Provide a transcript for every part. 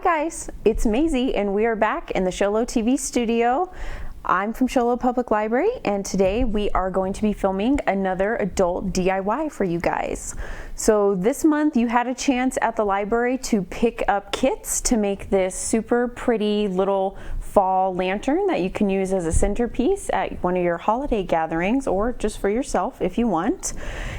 guys, it's Maisie and we are back in the Sholo TV studio. I'm from Sholo Public Library and today we are going to be filming another adult DIY for you guys. So this month you had a chance at the library to pick up kits to make this super pretty little fall lantern that you can use as a centerpiece at one of your holiday gatherings or just for yourself if you want.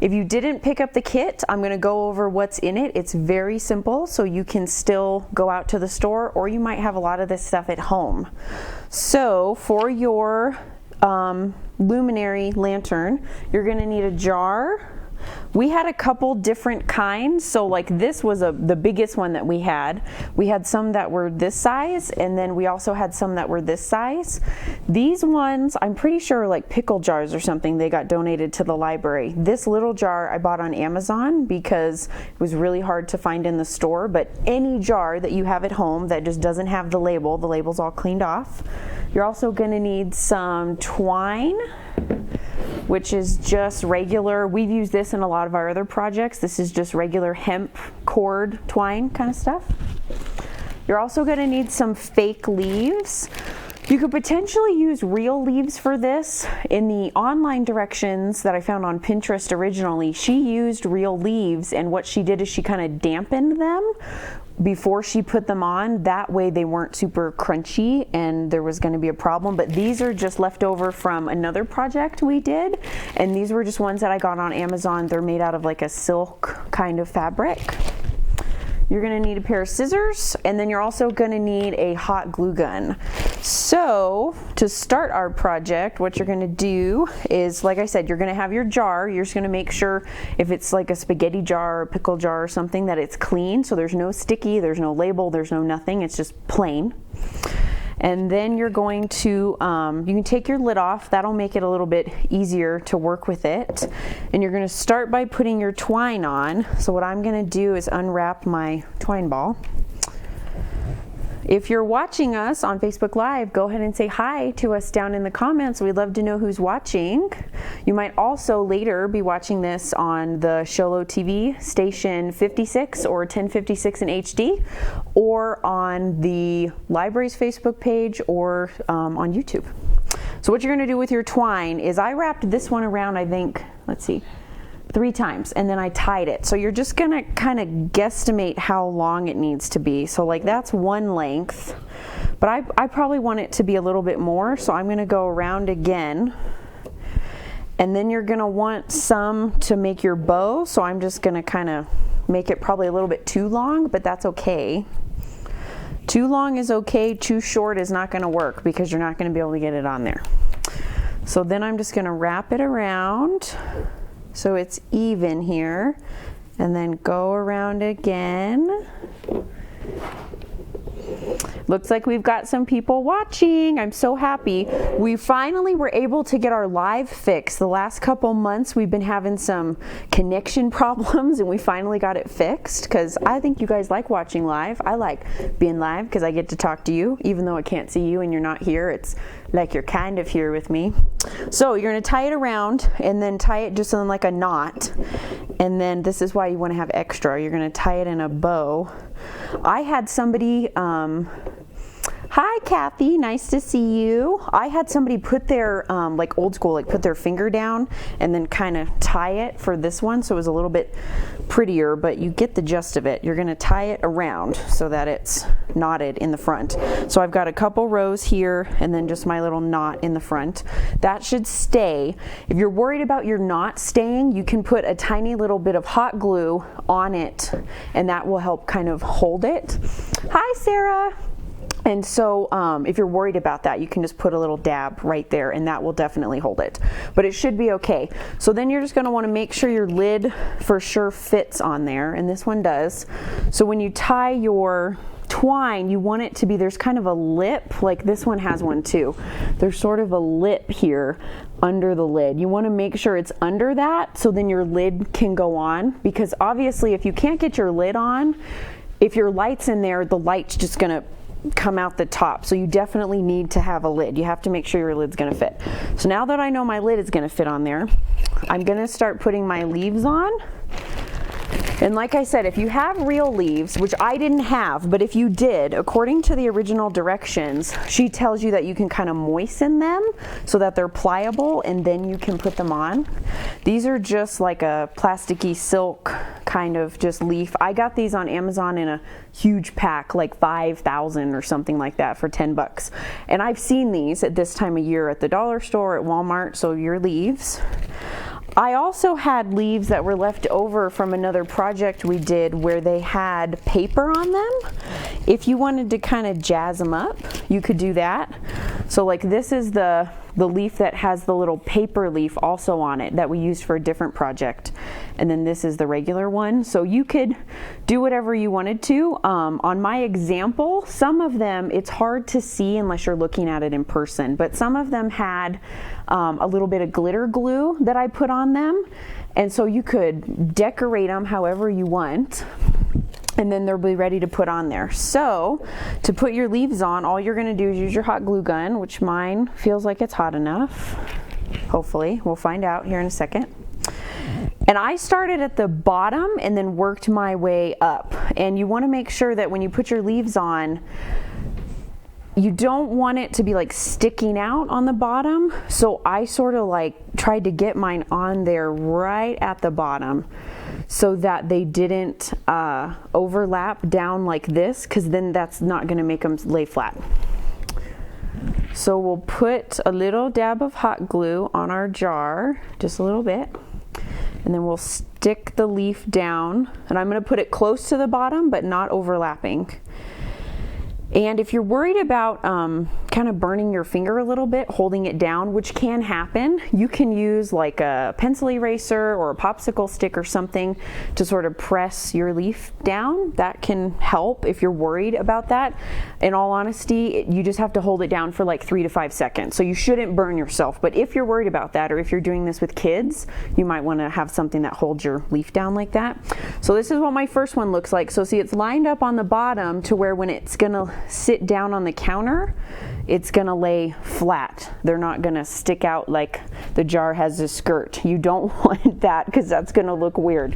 If you didn't pick up the kit, I'm going to go over what's in it. It's very simple, so you can still go out to the store or you might have a lot of this stuff at home. So for your luminary lantern, you're going to need a jar. We had a couple different kinds, so like this was the biggest one that we had. We had some that were this size, and then we also had some that were this size. These ones, I'm pretty sure like pickle jars or something, they got donated to the library. This little jar I bought on Amazon because it was really hard to find in the store, but any jar that you have at home that just doesn't have the label's all cleaned off. You're also gonna need some twine, which is just regular. We've used this in a lot of our other projects. This is just regular hemp cord twine kind of stuff. You're also going to need some fake leaves. You could potentially use real leaves for this. In the online directions that I found on Pinterest originally, she used real leaves, and what she did is she kind of dampened them before she put them on. That way they weren't super crunchy and there was going to be a problem. But these are just left over from another project we did, and these were just ones that I got on Amazon. They're made out of like a silk kind of fabric. You're going to need a pair of scissors, and then you're also going to need a hot glue gun. So to start our project, what you're going to do is, like I said, you're going to have your jar. You're just going to make sure if it's like a spaghetti jar or pickle jar or something that it's clean, so there's no sticky, there's no label, there's no nothing, it's just plain. And then you're going to, you can take your lid off. That'll make it a little bit easier to work with it. And you're going to start by putting your twine on. So what I'm going to do is unwrap my twine ball. If you're watching us on Facebook Live, go ahead and say hi to us down in the comments. We'd love to know who's watching. You might also later be watching this on the Sholo TV station 56 or 1056 in HD, or on the library's Facebook page, or on YouTube. So what you're going to do with your twine is, I wrapped this one around, I think, let's see, 3 times, and then I tied it. So you're just gonna kind of guesstimate how long it needs to be. So like that's one length, but I probably want it to be a little bit more, so I'm gonna go around again. And then you're gonna want some to make your bow, so I'm just gonna kind of make it probably a little bit too long, but that's okay. Too long is okay, too short is not gonna work because you're not gonna be able to get it on there. So then I'm just gonna wrap it around so it's even here, and then go around again. Looks like we've got some people watching. I'm so happy. We finally were able to get our live fixed. The last couple months we've been having some connection problems, and we finally got it fixed because I think you guys like watching live. I like being live because I get to talk to you even though I can't see you and you're not here. It's like you're kind of here with me. So you're going to tie it around and then tie it just in like a knot, and then this is why you want to have extra. You're going to tie it in a bow. I had somebody, hi Kathy, nice to see you. I had somebody put their, like old school, like put their finger down and then kind of tie it for this one, so it was a little bit prettier, but you get the gist of it. You're going to tie it around so that it's knotted in the front. So I've got a couple rows here and then just my little knot in the front. That should stay. If you're worried about your knot staying, you can put a tiny little bit of hot glue on it, and that will help kind of hold it. Hi Sarah. And so if you're worried about that, you can just put a little dab right there and that will definitely hold it. But it should be okay. So then you're just going to want to make sure your lid for sure fits on there, and this one does. So when you tie your twine, you want it to be, there's kind of a lip, like this one has one too. There's sort of a lip here under the lid. You want to make sure it's under that so then your lid can go on, because obviously if you can't get your lid on, if your light's in there, the light's just going to come out the top. So you definitely need to have a lid. You have to make sure your lid's going to fit. So now that I know my lid is going to fit on there, I'm going to start putting my leaves on. And like I said, if you have real leaves, which I didn't have, but if you did, according to the original directions, she tells you that you can kind of moisten them so that they're pliable and then you can put them on. These are just like a plasticky silk kind of just leaf. I got these on Amazon in a huge pack, like 5,000 or something like that for 10 bucks. And I've seen these at this time of year at the dollar store, at Walmart, so your leaves. I also had leaves that were left over from another project we did where they had paper on them. If you wanted to kind of jazz them up, you could do that. So like this is the leaf that has the little paper leaf also on it that we used for a different project. And then this is the regular one. So you could do whatever you wanted to. On my example, some of them, it's hard to see unless you're looking at it in person, but some of them had a little bit of glitter glue that I put on them. And so you could decorate them however you want, and then they'll be ready to put on there. So to put your leaves on, all you're gonna do is use your hot glue gun, which mine feels like it's hot enough. Hopefully, we'll find out here in a second. And I started at the bottom and then worked my way up. And you wanna make sure that when you put your leaves on, you don't want it to be like sticking out on the bottom. So I sort of like tried to get mine on there right at the bottom so that they didn't overlap down like this, because then that's not going to make them lay flat. So we'll put a little dab of hot glue on our jar, just a little bit, and then we'll stick the leaf down, and I'm going to put it close to the bottom but not overlapping. And if you're worried about kind of burning your finger a little bit, holding it down, which can happen, you can use like a pencil eraser or a popsicle stick or something to sort of press your leaf down. That can help if you're worried about that. In all honesty, you just have to hold it down for like 3 to 5 seconds. So you shouldn't burn yourself. But if you're worried about that, or if you're doing this with kids, you might want to have something that holds your leaf down like that. So this is what my first one looks like. So see, it's lined up on the bottom to where when it's gonna sit down on the counter, it's gonna lay flat. They're not gonna stick out like the jar has a skirt. You don't want that because that's gonna look weird.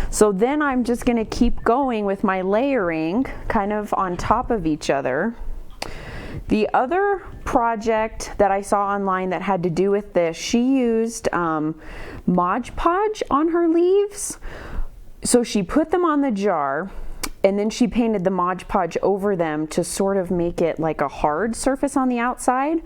So then I'm just gonna keep going with my layering kind of on top of each other. The other project that I saw online that had to do with this, she used Mod Podge on her leaves. So she put them on the jar, and then she painted the Mod Podge over them to sort of make it like a hard surface on the outside.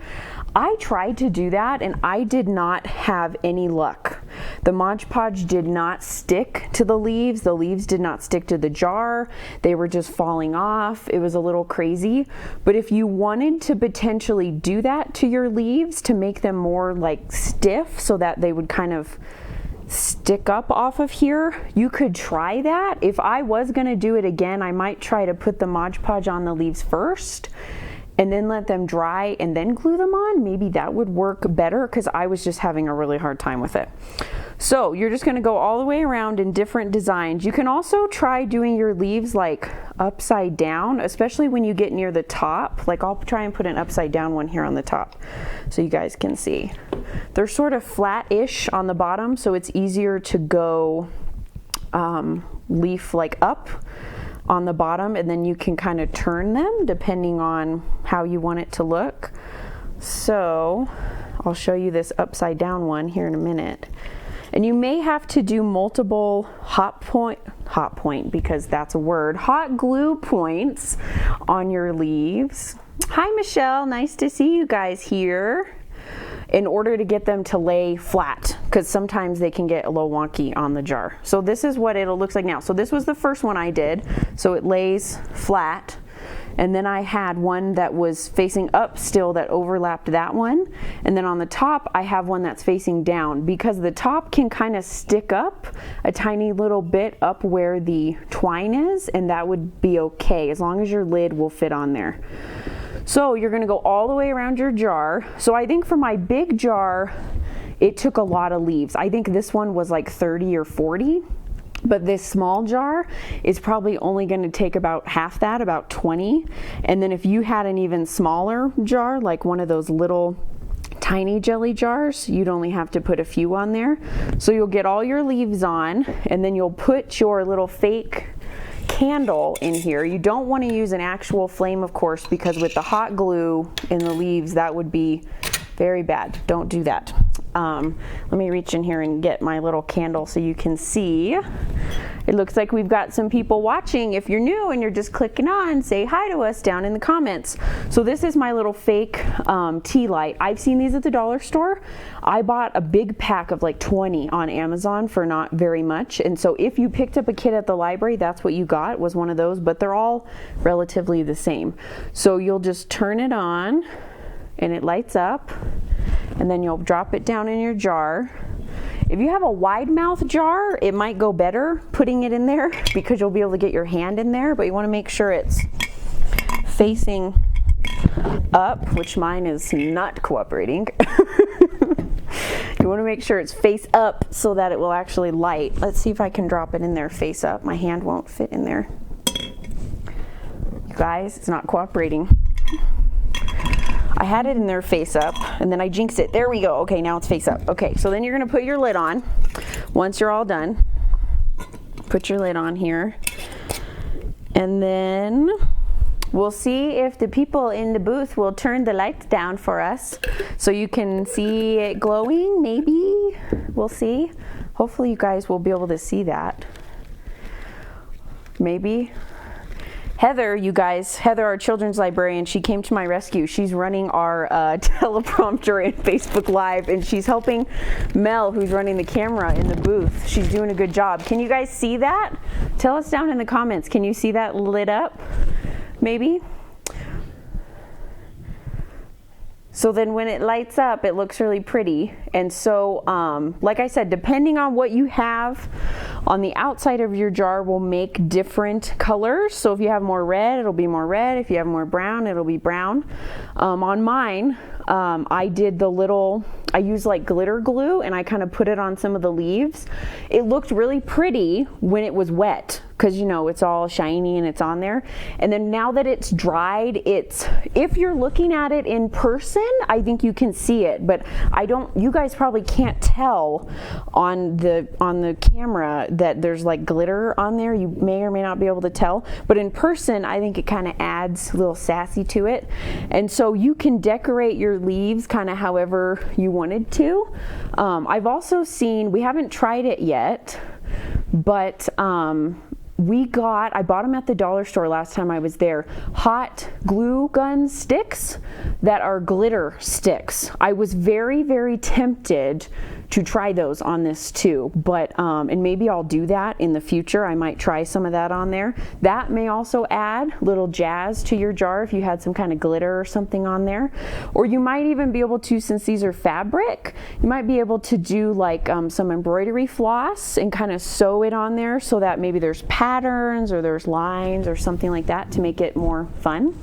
I tried to do that and I did not have any luck. The Mod Podge did not stick to the leaves did not stick to the jar, they were just falling off. It was a little crazy. But if you wanted to potentially do that to your leaves to make them more like stiff so that they would kind of stick up off of here, you could try that. If I was gonna do it again, I might try to put the Mod Podge on the leaves first and then let them dry and then glue them on. Maybe that would work better because I was just having a really hard time with it. So you're just gonna go all the way around in different designs. You can also try doing your leaves like upside down, especially when you get near the top. Like I'll try and put an upside down one here on the top so you guys can see. They're sort of flat-ish on the bottom, so it's easier to go leaf like up on the bottom, and then you can kind of turn them depending on how you want it to look. So I'll show you this upside down one here in a minute. And you may have to do multiple hot point because that's a word, hot glue points on your leaves. Hi Michelle, nice to see you guys here. In order to get them to lay flat, because sometimes they can get a little wonky on the jar. So this is what it'll look like now. So this was the first one I did, so it lays flat. And then I had one that was facing up still that overlapped that one. And then on the top, I have one that's facing down because the top can kind of stick up a tiny little bit up where the twine is, and that would be okay as long as your lid will fit on there. So you're gonna go all the way around your jar. So I think for my big jar, it took a lot of leaves. I think this one was like 30 or 40. But this small jar is probably only going to take about half that, about 20. And then if you had an even smaller jar, like one of those little tiny jelly jars, you'd only have to put a few on there. So you'll get all your leaves on, and then you'll put your little fake candle in here. You don't want to use an actual flame, of course, because with the hot glue in the leaves, that would be very bad. Don't do that. Let me reach in here and get my little candle so you can see. It looks like we've got some people watching. If you're new and you're just clicking on, say hi to us down in the comments. So this is my little fake tea light. I've seen these at the dollar store. I bought a big pack of like 20 on Amazon for not very much. And so if you picked up a kit at the library, that's what you got, was one of those, but they're all relatively the same. So you'll just turn it on and it lights up, and then you'll drop it down in your jar. If you have a wide mouth jar, it might go better putting it in there because you'll be able to get your hand in there, but you want to make sure it's facing up, which mine is not cooperating. You want to make sure it's face up so that it will actually light. Let's see if I can drop it in there face up. My hand won't fit in there. You guys, it's not cooperating. I had it in there face up, and then I jinxed it. There we go. Okay, now it's face up. Okay, so then you're going to put your lid on. Once you're all done, put your lid on here. And then we'll see if the people in the booth will turn the lights down for us so you can see it glowing, maybe. We'll see. Hopefully you guys will be able to see that. Maybe. Heather, you guys, Heather, our children's librarian, she came to my rescue. She's running our teleprompter in Facebook Live, and she's helping Mel, who's running the camera in the booth. She's doing a good job. Can you guys see that? Tell us down in the comments. Can you see that lit up? Maybe? So then when it lights up, it looks really pretty. And so, like I said, depending on what you have on the outside of your jar will make different colors. So if you have more red, it'll be more red. If you have more brown, it'll be brown. On mine, I used like glitter glue, and I kind of put it on some of the leaves. It looked really pretty when it was wet, because you know it's all shiny and it's on there. And then now that it's dried, if you're looking at it in person, I think you can see it, but you guys probably can't tell on the camera that there's like glitter on there. You may or may not be able to tell, but in person I think it kind of adds a little sassy to it. And so you can decorate your leaves kind of however you wanted to. I've also seen, we haven't tried it yet, but I bought them at the dollar store last time I was there, hot glue gun sticks that are glitter sticks. I was very, very tempted to try those on this too, but and maybe I'll do that in the future. I might try some of that on there. That may also add little jazz to your jar if you had some kind of glitter or something on there. Or you might even be able to, since these are fabric, you might be able to do like some embroidery floss and kind of sew it on there so that maybe there's patterns or there's lines or something like that to make it more fun.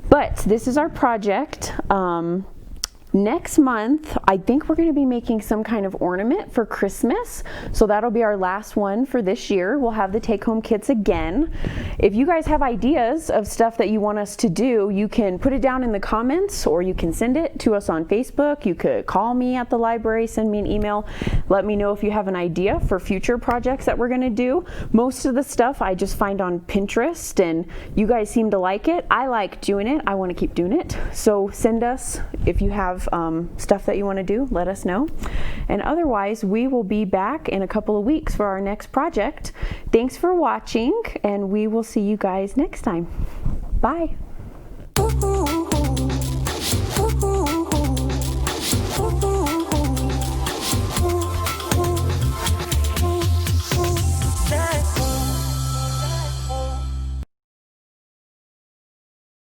But this is our project. Next month, I think we're going to be making some kind of ornament for Christmas. So that'll be our last one for this year. We'll have the take-home kits again. If you guys have ideas of stuff that you want us to do, you can put it down in the comments, or you can send it to us on Facebook. You could call me at the library, send me an email. Let me know if you have an idea for future projects that we're going to do. Most of the stuff I just find on Pinterest, and you guys seem to like it. I like doing it. I want to keep doing it. So send us if you have stuff that you want to do, let us know. And otherwise, we will be back in a couple of weeks for our next project. Thanks for watching, and we will see you guys next time. Bye.